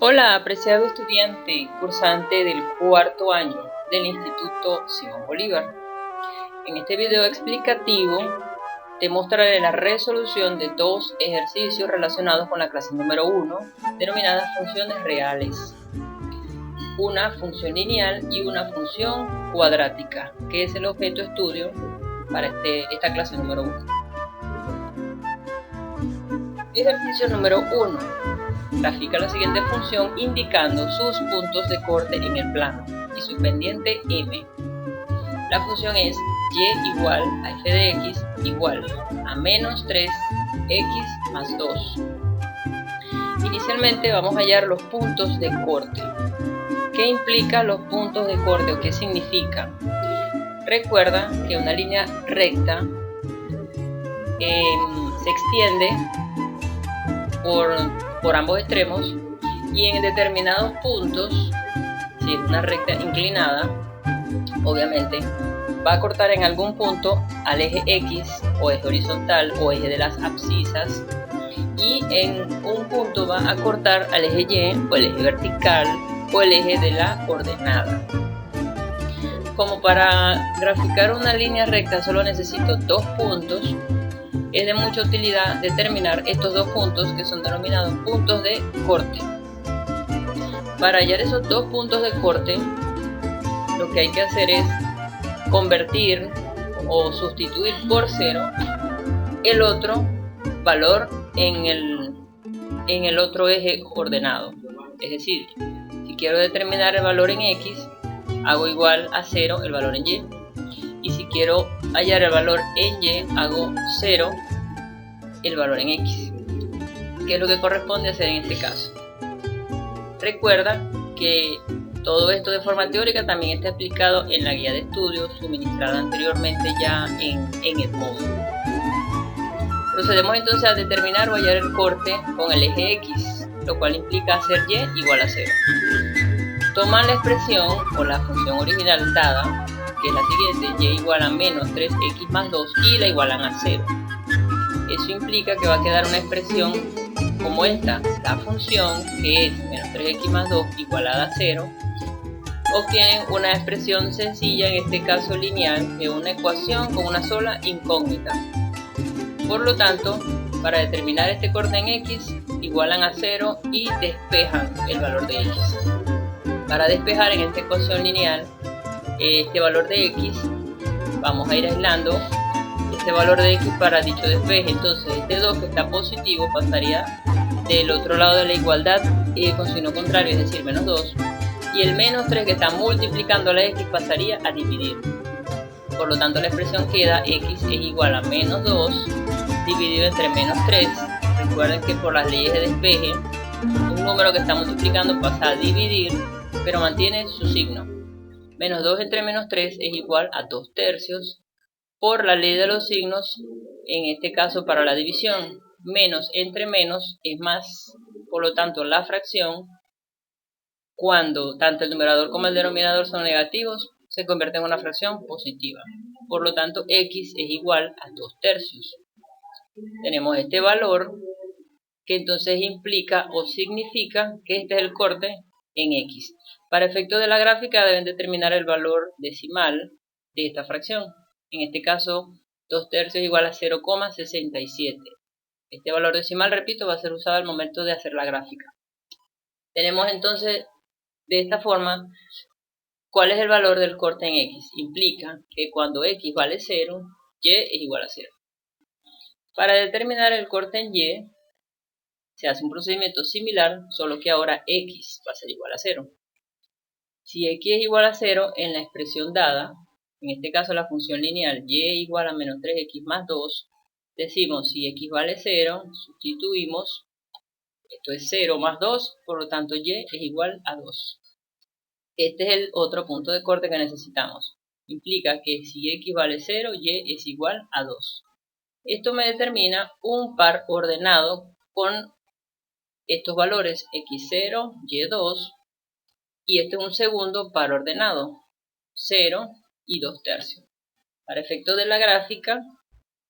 Hola, apreciado estudiante, cursante del cuarto año del Instituto Simón Bolívar. En este video explicativo te mostraré la resolución de dos ejercicios relacionados con la clase número 1, denominadas funciones reales. Una función lineal y una función cuadrática, que es el objeto de estudio para esta clase número 1. Ejercicio número 1. Grafica la siguiente función indicando sus puntos de corte en el plano y su pendiente m. La función es y igual a f de x igual a menos 3x más 2. Inicialmente vamos a hallar los puntos de corte. ¿Qué implica los puntos de corte o qué significa? Recuerda que una línea recta se extiende por ambos extremos y en determinados puntos, si es una recta inclinada, obviamente va a cortar en algún punto al eje X o eje horizontal o eje de las abscisas, y en un punto va a cortar al eje Y o el eje vertical o el eje de la ordenada. Como para graficar una línea recta solo necesito dos puntos, es de mucha utilidad determinar estos dos puntos que son denominados puntos de corte. Para hallar esos dos puntos de corte, lo que hay que hacer es convertir o sustituir por 0 el otro valor en el otro eje ordenado. Es decir, si quiero determinar el valor en X, hago igual a 0 el valor en Y. Y si quiero hallar el valor en Y, hago 0 el valor en X. ¿Qué es lo que corresponde hacer en este caso? Recuerda que todo esto de forma teórica también está explicado en la guía de estudios suministrada anteriormente ya en el módulo. Procedemos entonces a determinar o hallar el corte con el eje X, lo cual implica hacer Y igual a 0. Toma la expresión o la función original dada, que es la siguiente, Y igual a menos 3x más 2, y la igualan a 0. Eso implica que va a quedar una expresión como esta. La función, que es menos 3x más 2 igualada a 0, obtienen una expresión sencilla, en este caso lineal, de una ecuación con una sola incógnita. Por lo tanto, para determinar este corte en X, igualan a 0 y despejan el valor de X. Para despejar en esta ecuación lineal este valor de X, vamos a ir aislando este valor de X para dicho despeje. Entonces este 2 que está positivo pasaría del otro lado de la igualdad con signo contrario, es decir, menos 2. Y el menos 3 que está multiplicando la X pasaría a dividir. Por lo tanto la expresión queda X es igual a menos 2 dividido entre menos 3. Recuerden que por las leyes de despeje, un número que está multiplicando pasa a dividir, pero mantiene su signo. Menos 2 entre menos 3 es igual a 2 tercios. Por la ley de los signos, en este caso para la división, menos entre menos es más. Por lo tanto, la fracción, cuando tanto el numerador como el denominador son negativos, se convierte en una fracción positiva. Por lo tanto, X es igual a 2 tercios. Tenemos este valor que entonces implica o significa que este es el corte en X. Para efectos de la gráfica deben determinar el valor decimal de esta fracción. En este caso, 2 tercios igual a 0,67. Este valor decimal, repito, va a ser usado al momento de hacer la gráfica. Tenemos entonces de esta forma, ¿cuál es el valor del corte en X? Implica que cuando X vale 0, Y es igual a 0. Para determinar el corte en Y, se hace un procedimiento similar, solo que ahora X va a ser igual a 0. Si X es igual a 0, en la expresión dada, en este caso la función lineal Y igual a menos 3x más 2, decimos si X vale 0, sustituimos, esto es 0 más 2, por lo tanto Y es igual a 2. Este es el otro punto de corte que necesitamos. Implica que si X vale 0, Y es igual a 2. Esto me determina un par ordenado con estos valores X0, Y2, y este es un segundo par ordenado, 0 y 2 tercios. Para efectos de la gráfica,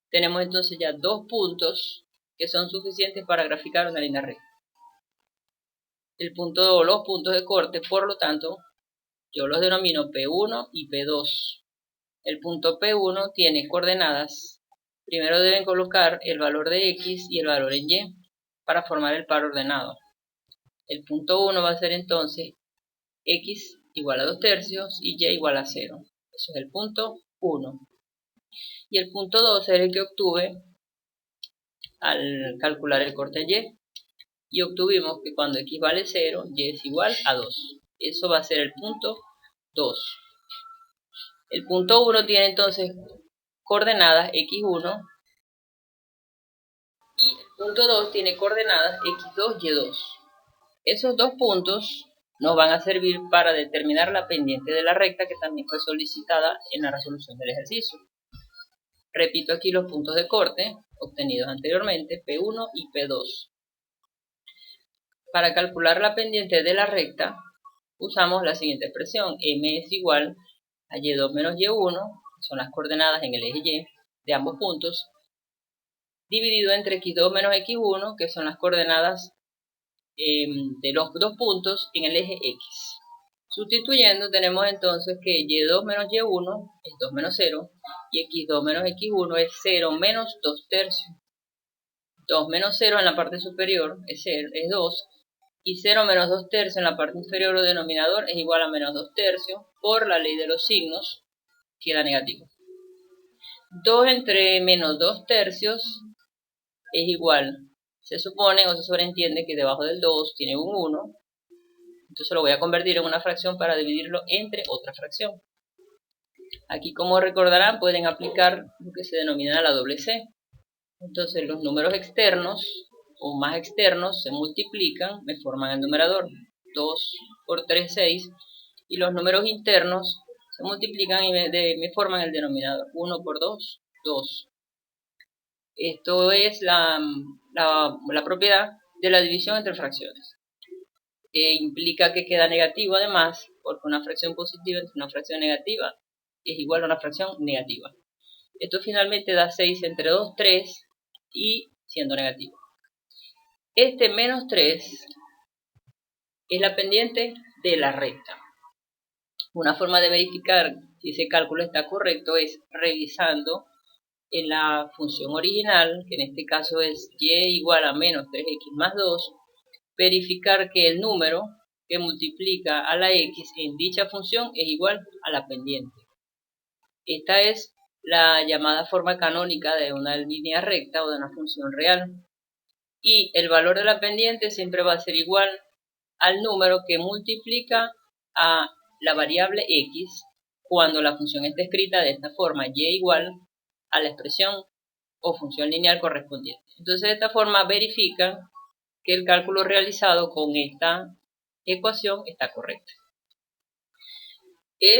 tenemos entonces ya dos puntos que son suficientes para graficar una línea recta. el punto, los puntos de corte, por lo tanto, yo los denomino P1 y P2. El punto P1 tiene coordenadas. Primero deben colocar el valor de X y el valor en Y para formar el par ordenado. El punto 1 va a ser entonces X igual a 2 tercios y Y igual a 0. Eso es el punto 1. Y el punto 2 es el que obtuve al calcular el corte Y. Y obtuvimos que cuando X vale 0, Y es igual a 2. Eso va a ser el punto 2. El punto 1 tiene entonces coordenadas X1 y el punto 2 tiene coordenadas X2, Y2. Esos dos puntos nos van a servir para determinar la pendiente de la recta que también fue solicitada en la resolución del ejercicio. Repito aquí los puntos de corte obtenidos anteriormente, P1 y P2. Para calcular la pendiente de la recta usamos la siguiente expresión: M es igual a Y2 menos Y1, que son las coordenadas en el eje Y de ambos puntos, dividido entre X2 menos X1, que son las coordenadas de los dos puntos en el eje X. Sustituyendo tenemos entonces que Y2 menos Y1 es 2 menos 0 y X2 menos X1 es 0 menos 2 tercios. 2 menos 0 en la parte superior es 2 y 0 menos 2 tercios en la parte inferior o denominador es igual a menos 2 tercios. Por la ley de los signos queda negativo. 2 entre menos 2 tercios es igual, se supone o se sobreentiende que debajo del 2 tiene un 1, entonces lo voy a convertir en una fracción para dividirlo entre otra fracción. Aquí, como recordarán, pueden aplicar lo que se denomina la doble C. Entonces los números externos o más externos se multiplican, me forman el numerador, 2 por 3, 6, y los números internos se multiplican y me forman el denominador, 1 por 2, 2. Esto es la propiedad de la división entre fracciones. Implica que queda negativo además, porque una fracción positiva entre una fracción negativa es igual a una fracción negativa. Esto finalmente da 6 entre 2, 3, y siendo negativo. Este menos 3 es la pendiente de la recta. Una forma de verificar si ese cálculo está correcto es revisando en la función original, que en este caso es Y igual a menos 3X más 2, verificar que el número que multiplica a la X en dicha función es igual a la pendiente. Esta es la llamada forma canónica de una línea recta o de una función real. Y el valor de la pendiente siempre va a ser igual al número que multiplica a la variable X cuando la función está escrita de esta forma: Y igual a la expresión o función lineal correspondiente. Entonces de esta forma verifican que el cálculo realizado con esta ecuación está correcto.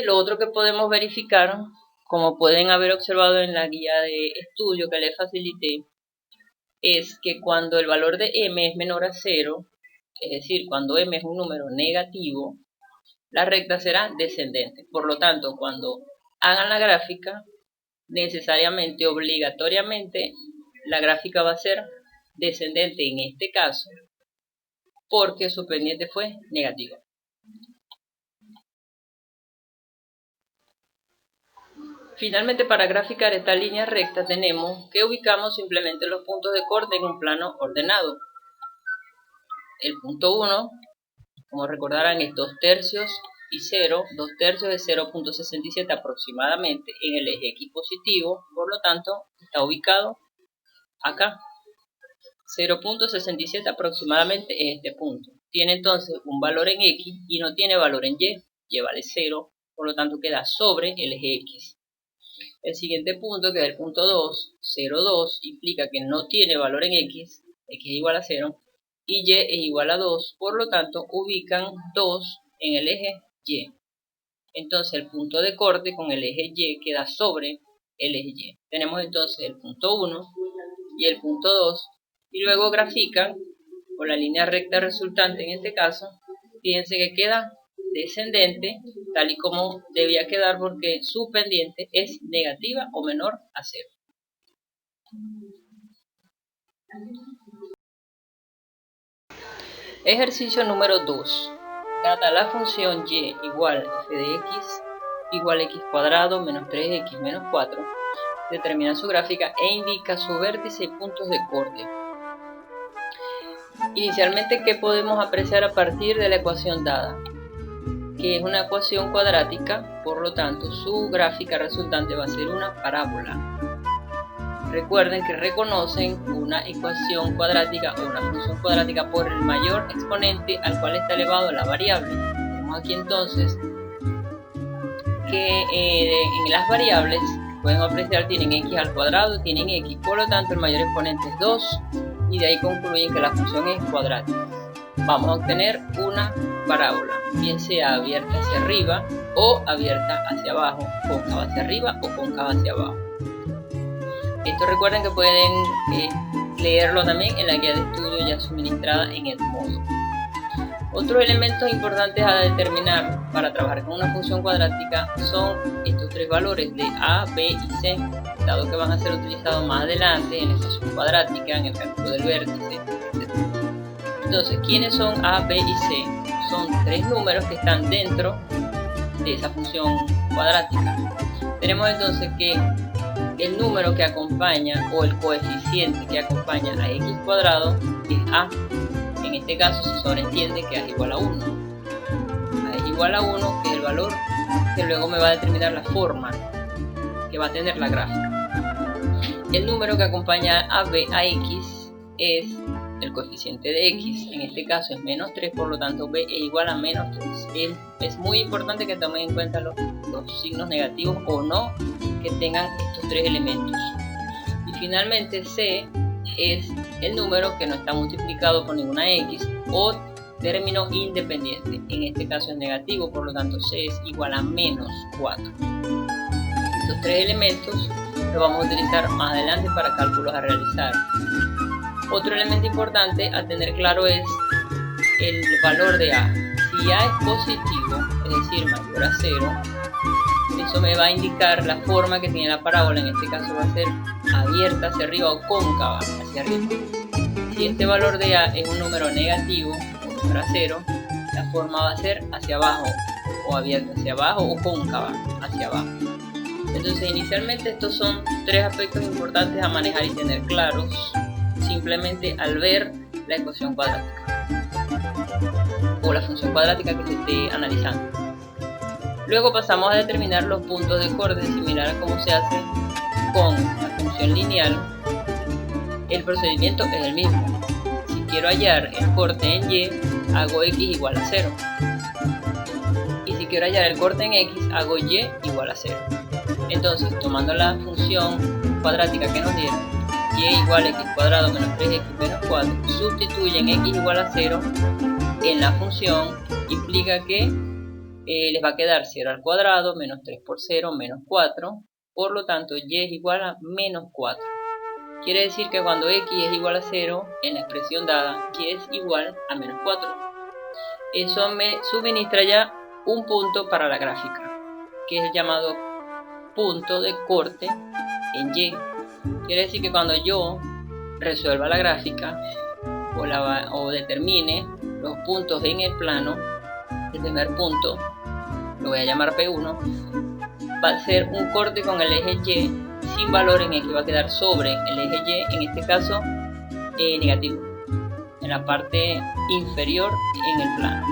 Lo otro que podemos verificar, como pueden haber observado en la guía de estudio que les facilité, es que cuando el valor de m es menor a 0, es decir, cuando m es un número negativo, la recta será descendente. Por lo tanto, cuando hagan la gráfica, necesariamente, obligatoriamente, la gráfica va a ser descendente en este caso, porque su pendiente fue negativa. Finalmente, para graficar esta línea recta tenemos que ubicamos simplemente los puntos de corte en un plano ordenado. El punto 1, como recordarán, es 2 tercios y 0. 2 tercios es 0.67 aproximadamente en el eje X positivo, por lo tanto está ubicado acá. 0.67 aproximadamente es este punto. Tiene entonces un valor en X y no tiene valor en Y. Y vale 0, por lo tanto queda sobre el eje X. El siguiente punto, que es el punto 2, 0, 2, implica que no tiene valor en X, X es igual a 0, y Y es igual a 2, por lo tanto ubican 2 en el eje Y. Entonces el punto de corte con el eje Y queda sobre el eje Y. Tenemos entonces el punto 1 y el punto 2, y luego grafican con la línea recta resultante en este caso. Fíjense que queda descendente, tal y como debía quedar, porque su pendiente es negativa o menor a 0. Ejercicio número 2. Dada la función y igual f de x igual x cuadrado menos 3x menos 4, determina su gráfica e indica su vértice y puntos de corte. Inicialmente, ¿qué podemos apreciar a partir de la ecuación dada? Que es una ecuación cuadrática, por lo tanto su gráfica resultante va a ser una parábola. Recuerden que reconocen una ecuación cuadrática o una función cuadrática por el mayor exponente al cual está elevado la variable. Tenemos aquí entonces que en las variables pueden apreciar tienen x al cuadrado, tienen x, por lo tanto el mayor exponente es 2 y de ahí concluyen que la función es cuadrática. Vamos a obtener una parábola, bien sea abierta hacia arriba o abierta hacia abajo, cóncava hacia arriba o cóncava hacia abajo. Esto recuerden que pueden leerlo también en la guía de estudio ya suministrada en el módulo. Otros elementos importantes a determinar para trabajar con una función cuadrática son estos tres valores de a, b y c, dado que van a ser utilizados más adelante en la ecuación cuadrática, en el cálculo del vértice, etc. Entonces, ¿quiénes son a, b y c? Son tres números que están dentro de esa función cuadrática. Tenemos entonces que el número que acompaña o el coeficiente que acompaña a x cuadrado es a. En este caso se sobreentiende que a es igual a 1. A es igual a 1, que es el valor que luego me va a determinar la forma que va a tener la gráfica. El número que acompaña a x es el coeficiente de x, en este caso es menos 3, por lo tanto b es igual a menos 3. Es muy importante que tomen en cuenta los signos negativos o no que tengan estos tres elementos. Y finalmente c es el número que no está multiplicado por ninguna x o término independiente, en este caso es negativo, por lo tanto c es igual a menos 4. Estos tres elementos los vamos a utilizar más adelante para cálculos a realizar. Otro elemento importante a tener claro es el valor de a. Si a es positivo, es decir mayor a 0, eso me va a indicar la forma que tiene la parábola, en este caso va a ser abierta hacia arriba o cóncava hacia arriba. Si este valor de a es un número negativo, o menor a 0, la forma va a ser hacia abajo, o abierta hacia abajo o cóncava hacia abajo. Entonces inicialmente estos son tres aspectos importantes a manejar y tener claros simplemente al ver la ecuación cuadrática o la función cuadrática que se esté analizando. Luego pasamos a determinar los puntos de corte, similar a como se hace con la función lineal. El procedimiento es el mismo. Si quiero hallar el corte en y, hago x igual a 0. Y si quiero hallar el corte en x, hago y igual a 0. Entonces, tomando la función cuadrática que nos dieron, y igual a x cuadrado menos 3x menos 4, sustituyen x igual a 0 en la función, implica que les va a quedar 0 al cuadrado, menos 3 por 0, menos 4, por lo tanto y es igual a menos 4. Quiere decir que cuando x es igual a 0, en la expresión dada, y es igual a menos 4. Eso me suministra ya un punto para la gráfica, que es el llamado punto de corte en y. Quiere decir que cuando yo resuelva la gráfica o determine los puntos en el plano, el primer punto lo voy a llamar P1, va a ser un corte con el eje Y sin valor en X, va a quedar sobre el eje Y, en este caso negativo, en la parte inferior en el plano.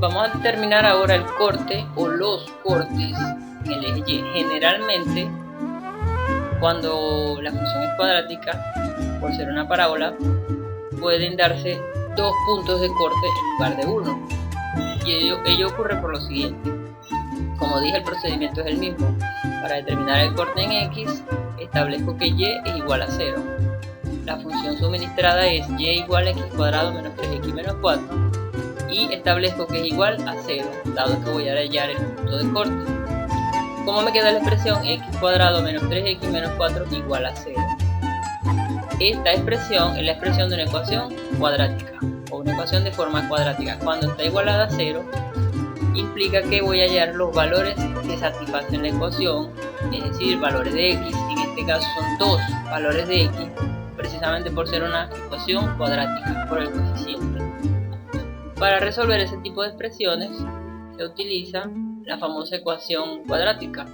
Vamos a determinar ahora el corte o los cortes en el eje Y. Generalmente, cuando la función es cuadrática, por ser una parábola, pueden darse dos puntos de corte en lugar de uno. Y ello ocurre por lo siguiente. Como dije, el procedimiento es el mismo. Para determinar el corte en X, establezco que Y es igual a 0. La función suministrada es Y igual a X cuadrado menos 3X menos 4. Y establezco que es igual a 0, dado que voy a hallar el punto de corte. ¿Cómo me queda la expresión? X cuadrado menos 3X menos 4 igual a 0. Esta expresión es la expresión de una ecuación cuadrática o una ecuación de forma cuadrática. Cuando está igualada a 0, implica que voy a hallar los valores que satisfacen la ecuación, es decir, valores de x, en este caso son dos valores de x, precisamente por ser una ecuación cuadrática por el coeficiente. Para resolver ese tipo de expresiones se utiliza la famosa ecuación cuadrática,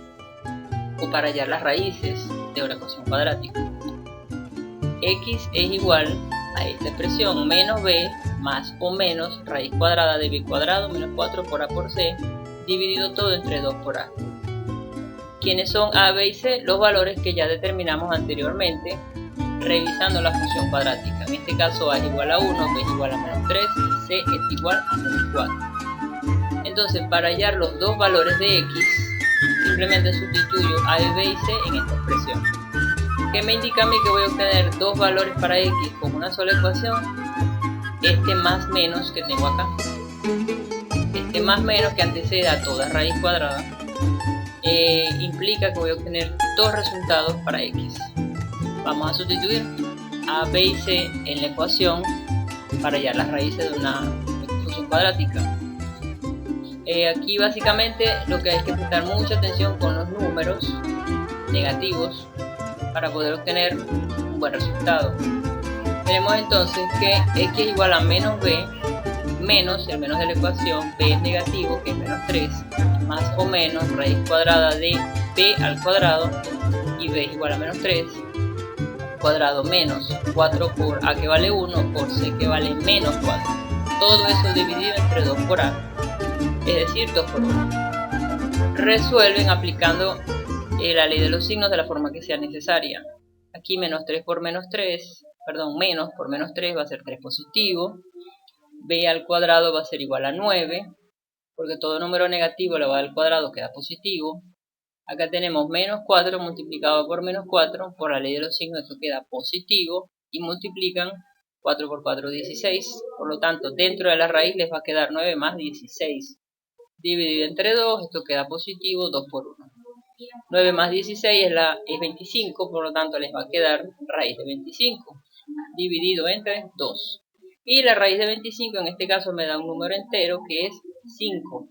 o para hallar las raíces de una ecuación cuadrática. X es igual a esta expresión, menos b más o menos raíz cuadrada de b cuadrado menos 4 por a por c, dividido todo entre 2 por a. ¿Quiénes son a, b y c? Los valores que ya determinamos anteriormente revisando la función cuadrática. En este caso a es igual a 1, b es igual a menos 3 y c es igual a menos 4. Entonces, para hallar los dos valores de x, simplemente sustituyo a, b y c en esta expresión. ¿Qué me indica a mí que voy a obtener dos valores para x con una sola ecuación? Este más menos que tengo acá. Este más menos que antecede a toda raíz cuadrada implica que voy a obtener dos resultados para x. Vamos a sustituir a, b y c en la ecuación para hallar las raíces de una función cuadrática. Aquí básicamente lo que hay que prestar mucha atención con los números negativos para poder obtener un buen resultado. Tenemos entonces que x es igual a menos b, menos el menos de la ecuación, b es negativo, que es menos 3, más o menos raíz cuadrada de b al cuadrado, y b es igual a menos 3, cuadrado menos 4 por a que vale 1 por c que vale menos 4. Todo eso dividido entre 2 por a, es decir, 2 por 1. Resuelven aplicando la ley de los signos de la forma que sea necesaria. Aquí menos 3 por menos 3, perdón, menos por menos 3 va a ser 3 positivo. B al cuadrado va a ser igual a 9, porque todo número negativo elevado al cuadrado queda positivo. Acá tenemos menos 4 multiplicado por menos 4, por la ley de los signos esto queda positivo, y multiplican 4 por 4, 16, por lo tanto dentro de la raíz les va a quedar 9 más 16. Dividido entre 2, esto queda positivo, 2 por 1. 9 más 16 es 25, por lo tanto les va a quedar raíz de 25, dividido entre 2. Y la raíz de 25 en este caso me da un número entero que es 5.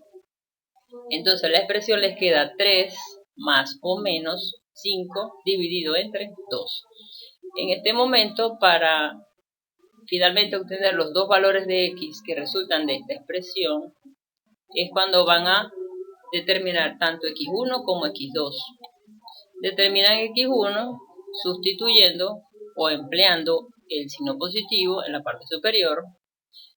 Entonces la expresión les queda 3 más o menos 5 dividido entre 2. En este momento, para finalmente obtener los dos valores de x que resultan de esta expresión, es cuando van a determinar tanto x1 como x2. Determinan x1 sustituyendo o empleando el signo positivo en la parte superior.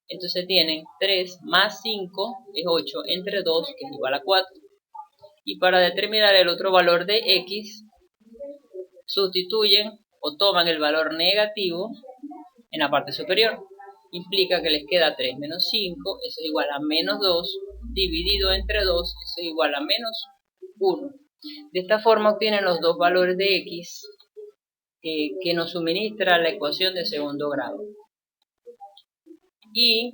Entonces tienen 3 más 5 es 8 entre 2, que es igual a 4. Y para determinar el otro valor de x, sustituyen o toman el valor negativo en la parte superior. Implica que les queda 3 menos 5, eso es igual a menos 2, dividido entre 2, eso es igual a menos 1. De esta forma obtienen los dos valores de x que nos suministra la ecuación de segundo grado. Y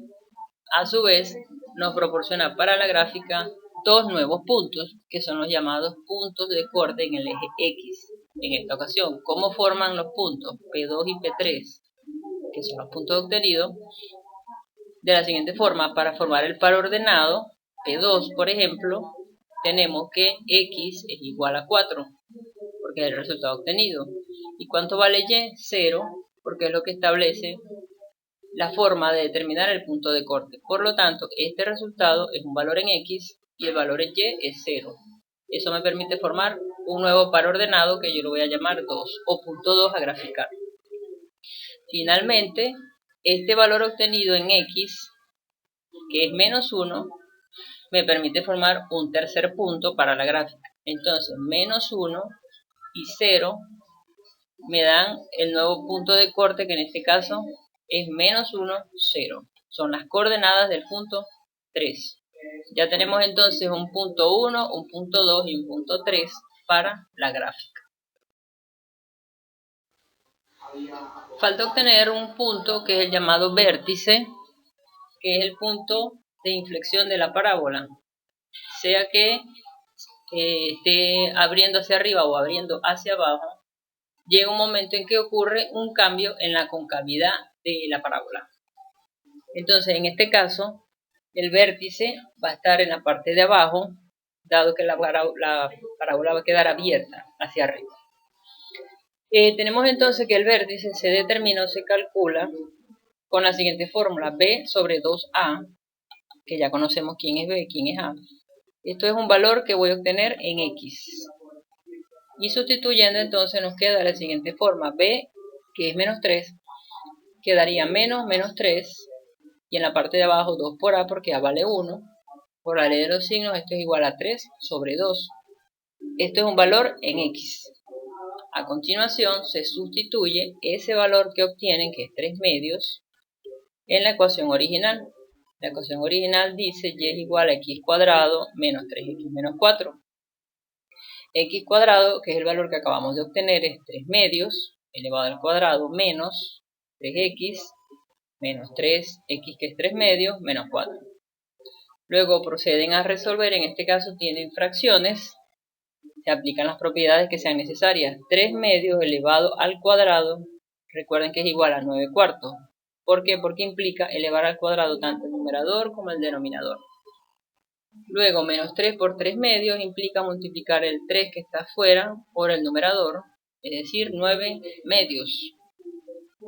a su vez nos proporciona para la gráfica dos nuevos puntos, que son los llamados puntos de corte en el eje X. En esta ocasión, ¿cómo forman los puntos P2 y P3? Que son los puntos obtenidos de la siguiente forma. Para formar el par ordenado P2, por ejemplo, tenemos que x es igual a 4, porque es el resultado obtenido. ¿Y cuánto vale y? 0, porque es lo que establece la forma de determinar el punto de corte. Por lo tanto, este resultado es un valor en x y el valor en y es 0. Eso me permite formar un nuevo par ordenado que yo lo voy a llamar 2 o punto 2 a graficar. Finalmente, este valor obtenido en x, que es menos 1, me permite formar un tercer punto para la gráfica. Entonces, menos 1 y 0 me dan el nuevo punto de corte, que en este caso es menos 1, 0. Son las coordenadas del punto 3. Ya tenemos entonces un punto 1, un punto 2 y un punto 3 para la gráfica. Falta obtener un punto que es el llamado vértice, que es el punto de inflexión de la parábola. Sea que esté abriendo hacia arriba o abriendo hacia abajo, llega un momento en que ocurre un cambio en la concavidad de la parábola. Entonces, en este caso, el vértice va a estar en la parte de abajo, dado que la parábola va a quedar abierta hacia arriba. Tenemos entonces que el vértice se determina o se calcula con la siguiente fórmula: B sobre 2A, que ya conocemos quién es B y quién es A. Esto es un valor que voy a obtener en X. Y sustituyendo entonces nos queda la siguiente forma: B, que es menos 3, quedaría menos 3, y en la parte de abajo 2 por A, porque A vale 1. Por la ley de los signos, esto es igual a 3 sobre 2. Esto es un valor en X. A continuación se sustituye ese valor que obtienen, que es 3 medios, en la ecuación original. La ecuación original dice y es igual a x cuadrado menos 3x menos 4. X cuadrado, que es el valor que acabamos de obtener, es 3 medios elevado al cuadrado menos 3x menos 3x, que es 3 medios, menos 4. Luego proceden a resolver. En este caso tienen fracciones, se aplican las propiedades que sean necesarias. 3 medios elevado al cuadrado, recuerden que es igual a 9 cuartos. ¿Por qué? Porque implica elevar al cuadrado tanto el numerador como el denominador. Luego, menos 3 por 3 medios implica multiplicar el 3 que está afuera por el numerador, es decir, 9 medios.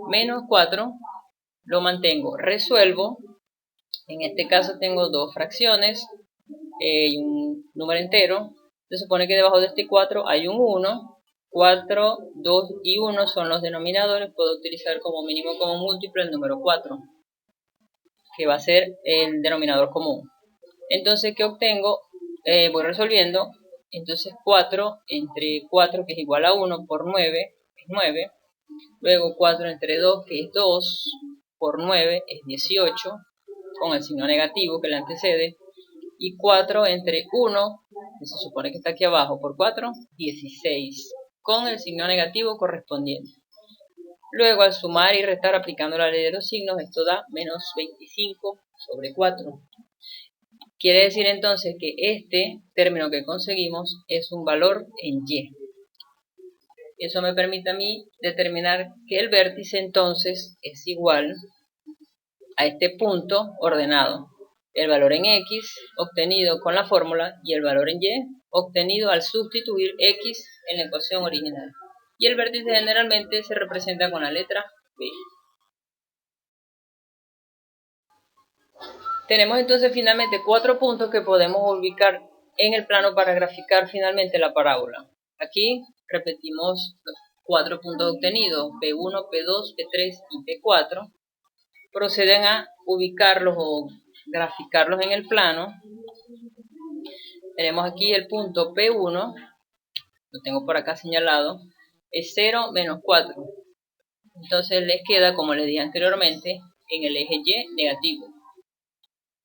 Menos 4 lo mantengo, resuelvo. En este caso tengo dos fracciones y un número entero. Se supone que debajo de este 4 hay un 1. 4, 2 y 1 son los denominadores. Puedo utilizar como mínimo como múltiplo el número 4, que va a ser el denominador común. Entonces, ¿qué obtengo? Voy resolviendo. Entonces 4 entre 4, que es igual a 1, por 9, es 9. Luego 4 entre 2, que es 2, por 9 es 18, con el signo negativo que le antecede. Y 4 entre 1, que se supone que está aquí abajo, por 4, 16, con el signo negativo correspondiente. Luego, al sumar y restar aplicando la ley de los signos, esto da menos 25 sobre 4. Quiere decir entonces que este término que conseguimos es un valor en Y. Eso me permite a mí determinar que el vértice entonces es igual a este punto ordenado. El valor en X obtenido con la fórmula y el valor en Y obtenido al sustituir X en la ecuación original. Y el vértice generalmente se representa con la letra B. Tenemos entonces finalmente 4 puntos que podemos ubicar en el plano para graficar finalmente la parábola. Aquí repetimos los 4 puntos obtenidos, P1, P2, P3 y P4. Proceden a ubicarlos o graficarlos en el plano. Tenemos aquí el punto P1, lo tengo por acá señalado, es 0, menos 4. Entonces les queda, como les dije anteriormente, en el eje Y negativo.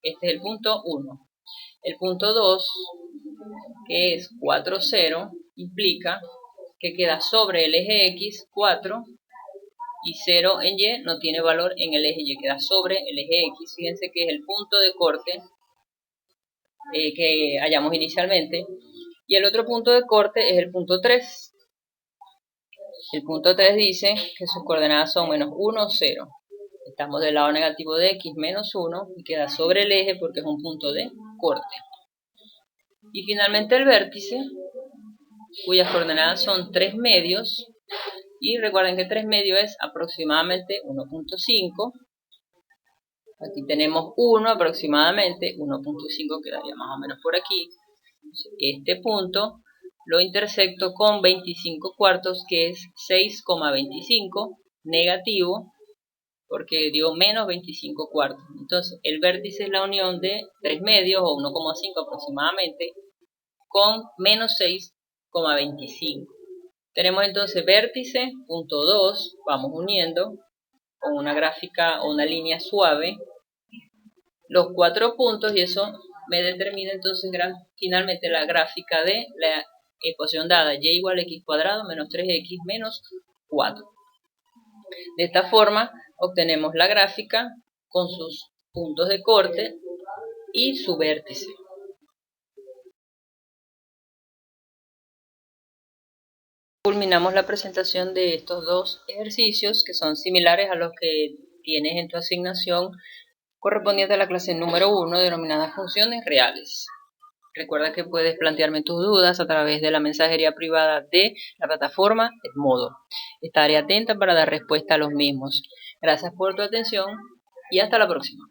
Este es el punto 1. El punto 2, que es 4, 0, implica que queda sobre el eje X 4 y 0 en Y no tiene valor en el eje Y, queda sobre el eje X. Fíjense que es el punto de corte que hallamos inicialmente. Y el otro punto de corte es el punto 3. El punto 3 dice que sus coordenadas son menos 1, 0. Estamos del lado negativo de X, menos 1, y queda sobre el eje porque es un punto de corte. Y finalmente el vértice, cuyas coordenadas son 3 medios, y recuerden que 3 medios es aproximadamente 1.5. Aquí tenemos 1 aproximadamente, 1.5 quedaría más o menos por aquí. Este punto lo intersecto con 25 cuartos, que es 6,25, negativo, porque dio menos 25 cuartos. Entonces el vértice es la unión de 3 medios, o 1,5 aproximadamente, con menos 6,25. Tenemos entonces vértice, punto 2, vamos uniendo con una gráfica o una línea suave los 4 puntos, y eso me determina entonces finalmente la gráfica de la ecuación dada, y igual a x cuadrado menos 3x menos 4. De esta forma obtenemos la gráfica con sus puntos de corte y su vértice. Culminamos la presentación de estos dos ejercicios, que son similares a los que tienes en tu asignación correspondiente a la clase número 1, denominada funciones reales. Recuerda que puedes plantearme tus dudas a través de la mensajería privada de la plataforma Edmodo. Estaré atenta para dar respuesta a los mismos. Gracias por tu atención y hasta la próxima.